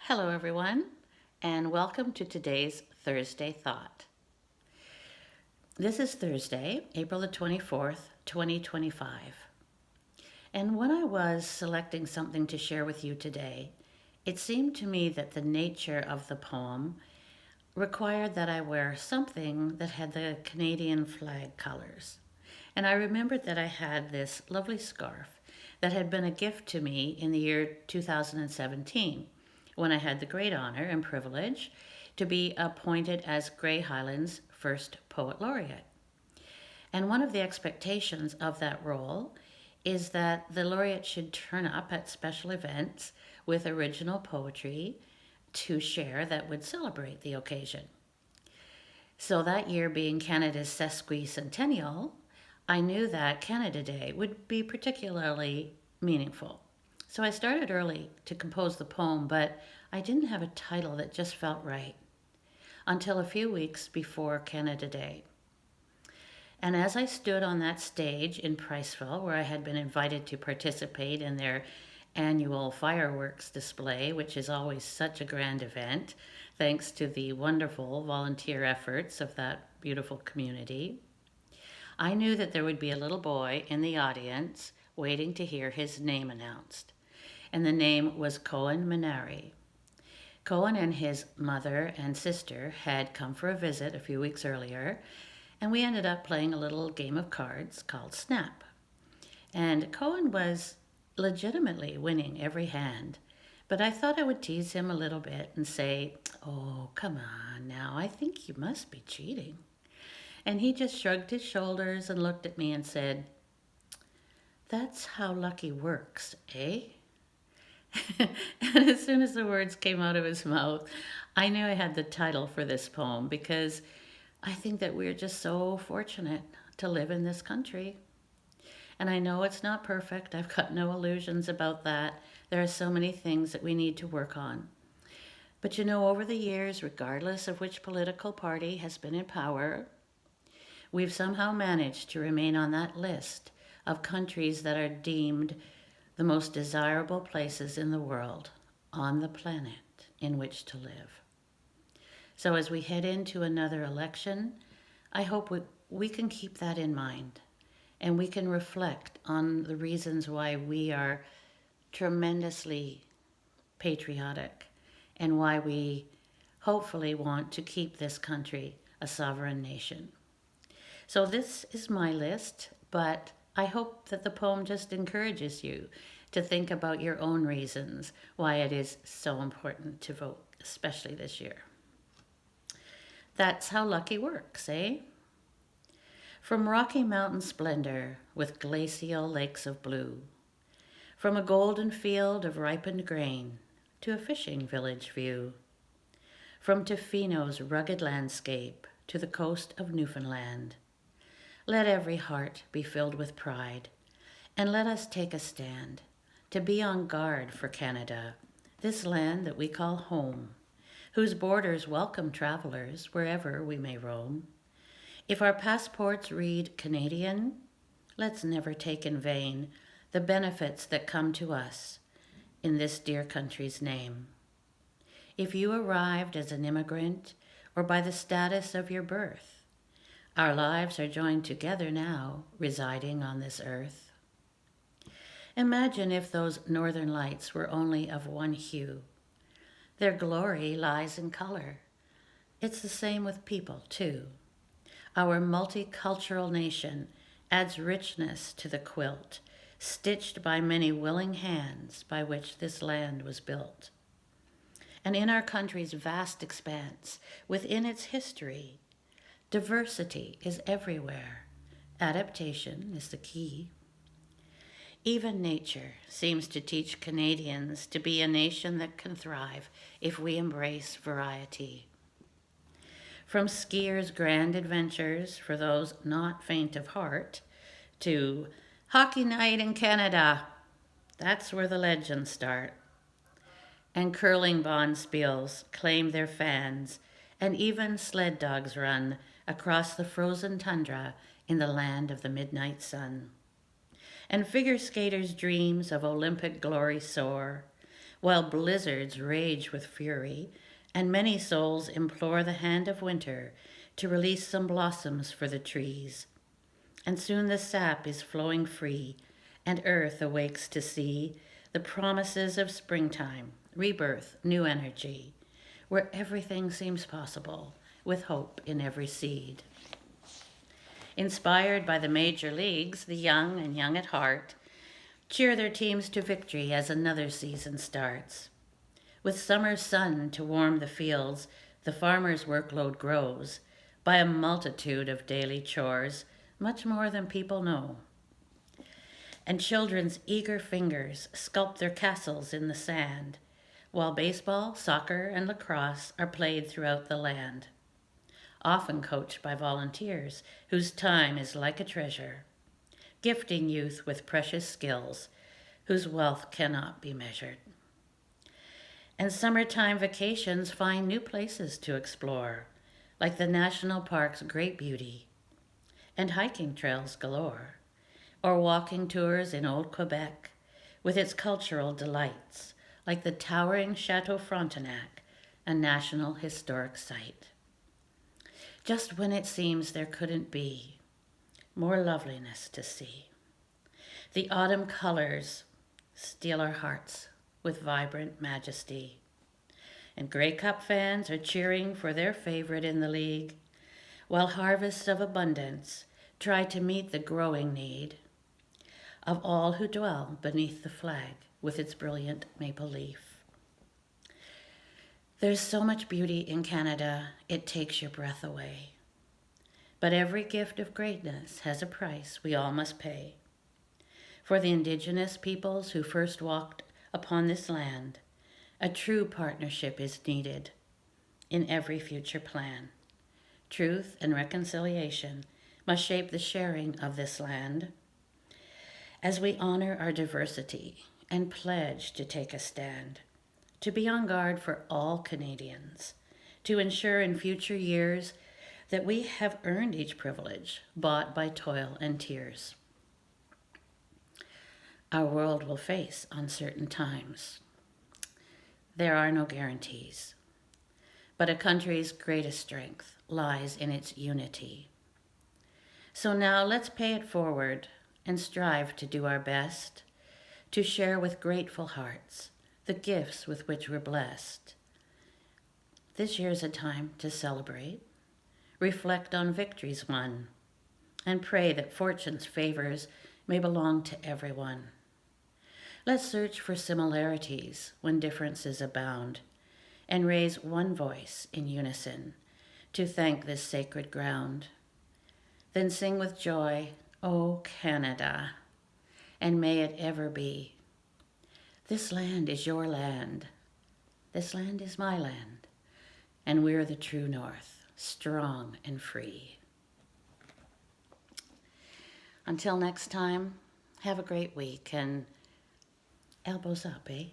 Hello, everyone, and welcome to today's Thursday Thought. This is Thursday, April the 24th, 2025. And when I was selecting something to share with you today, it seemed to me that the nature of the poem required that I wear something that had the Canadian flag colors. And I remembered that I had this lovely scarf that had been a gift to me in the year 2017 when I had the great honor and privilege to be appointed as Grey Highlands' first poet laureate. And one of the expectations of that role is that the laureate should turn up at special events with original poetry to share that would celebrate the occasion. So that year being Canada's sesquicentennial, I knew that Canada Day would be particularly meaningful. So I started early to compose the poem, but I didn't have a title that just felt right until a few weeks before Canada Day. And as I stood on that stage in Priceville, where I had been invited to participate in their annual fireworks display, which is always such a grand event, thanks to the wonderful volunteer efforts of that beautiful community, I knew that there would be a little boy in the audience waiting to hear his name announced. And the name was Cohen Manari. Cohen and his mother and sister had come for a visit a few weeks earlier, and we ended up playing a little game of cards called Snap. And Cohen was legitimately winning every hand, but I thought I would tease him a little bit and say, "Oh, come on now, I think you must be cheating." And he just shrugged his shoulders and looked at me and said, "That's how lucky works, eh?" And as soon as the words came out of his mouth, I knew I had the title for this poem because I think that we're just so fortunate to live in this country. And I know it's not perfect. I've got no illusions about that. There are so many things that we need to work on. But over the years, regardless of which political party has been in power, we've somehow managed to remain on that list of countries that are deemed the most desirable places in the world, on the planet, in which to live. So as we head into another election, I hope we can keep that in mind and we can reflect on the reasons why we are tremendously patriotic and why we hopefully want to keep this country a sovereign nation. So this is my list, but I hope that the poem just encourages you to think about your own reasons why it is so important to vote, especially this year. That's how lucky works, eh? From Rocky Mountain splendor with glacial lakes of blue, from a golden field of ripened grain to a fishing village view, from Tofino's rugged landscape to the coast of Newfoundland, let every heart be filled with pride, and let us take a stand to be on guard for Canada, this land that we call home, whose borders welcome travelers wherever we may roam. If our passports read Canadian, let's never take in vain the benefits that come to us in this dear country's name. If you arrived as an immigrant or by the status of your birth, our lives are joined together now, residing on this earth. Imagine if those northern lights were only of one hue. Their glory lies in color. It's the same with people, too. Our multicultural nation adds richness to the quilt, stitched by many willing hands by which this land was built. And in our country's vast expanse, within its history, diversity is everywhere. Adaptation is the key. Even nature seems to teach Canadians to be a nation that can thrive if we embrace variety. From skiers' grand adventures for those not faint of heart to hockey night in Canada, that's where the legends start. And curling bonspiels claim their fans, and even sled dogs run across the frozen tundra in the land of the midnight sun. And figure skaters' dreams of Olympic glory soar, while blizzards rage with fury, and many souls implore the hand of winter to release some blossoms for the trees. And soon the sap is flowing free, and earth awakes to see the promises of springtime, rebirth, new energy, where everything seems possible, with hope in every seed. Inspired by the major leagues, the young and young at heart cheer their teams to victory as another season starts. With summer sun to warm the fields, the farmer's workload grows by a multitude of daily chores, much more than people know. And children's eager fingers sculpt their castles in the sand, while baseball, soccer, and lacrosse are played throughout the land, often coached by volunteers whose time is like a treasure, gifting youth with precious skills whose wealth cannot be measured. And summertime vacations find new places to explore, like the national park's great beauty, and hiking trails galore, or walking tours in old Quebec with its cultural delights, like the towering Chateau Frontenac, a national historic site. Just when it seems there couldn't be more loveliness to see, the autumn colors steal our hearts with vibrant majesty. And Grey Cup fans are cheering for their favorite in the league, while harvests of abundance try to meet the growing need of all who dwell beneath the flag with its brilliant maple leaf. There's so much beauty in Canada, it takes your breath away. But every gift of greatness has a price we all must pay. For the Indigenous peoples who first walked upon this land, a true partnership is needed in every future plan. Truth and reconciliation must shape the sharing of this land as we honor our diversity and pledge to take a stand, to be on guard for all Canadians, to ensure in future years that we have earned each privilege bought by toil and tears. Our world will face uncertain times. There are no guarantees, but a country's greatest strength lies in its unity. So now let's pay it forward and strive to do our best to share with grateful hearts the gifts with which we're blessed. This year's a time to celebrate, reflect on victories won, and pray that fortune's favors may belong to everyone. Let's search for similarities when differences abound, and raise one voice in unison to thank this sacred ground. Then sing with joy, "O Canada," and may it ever be. This land is your land. This land is my land. And we're the true North, strong and free. Until next time, have a great week, and elbows up, eh?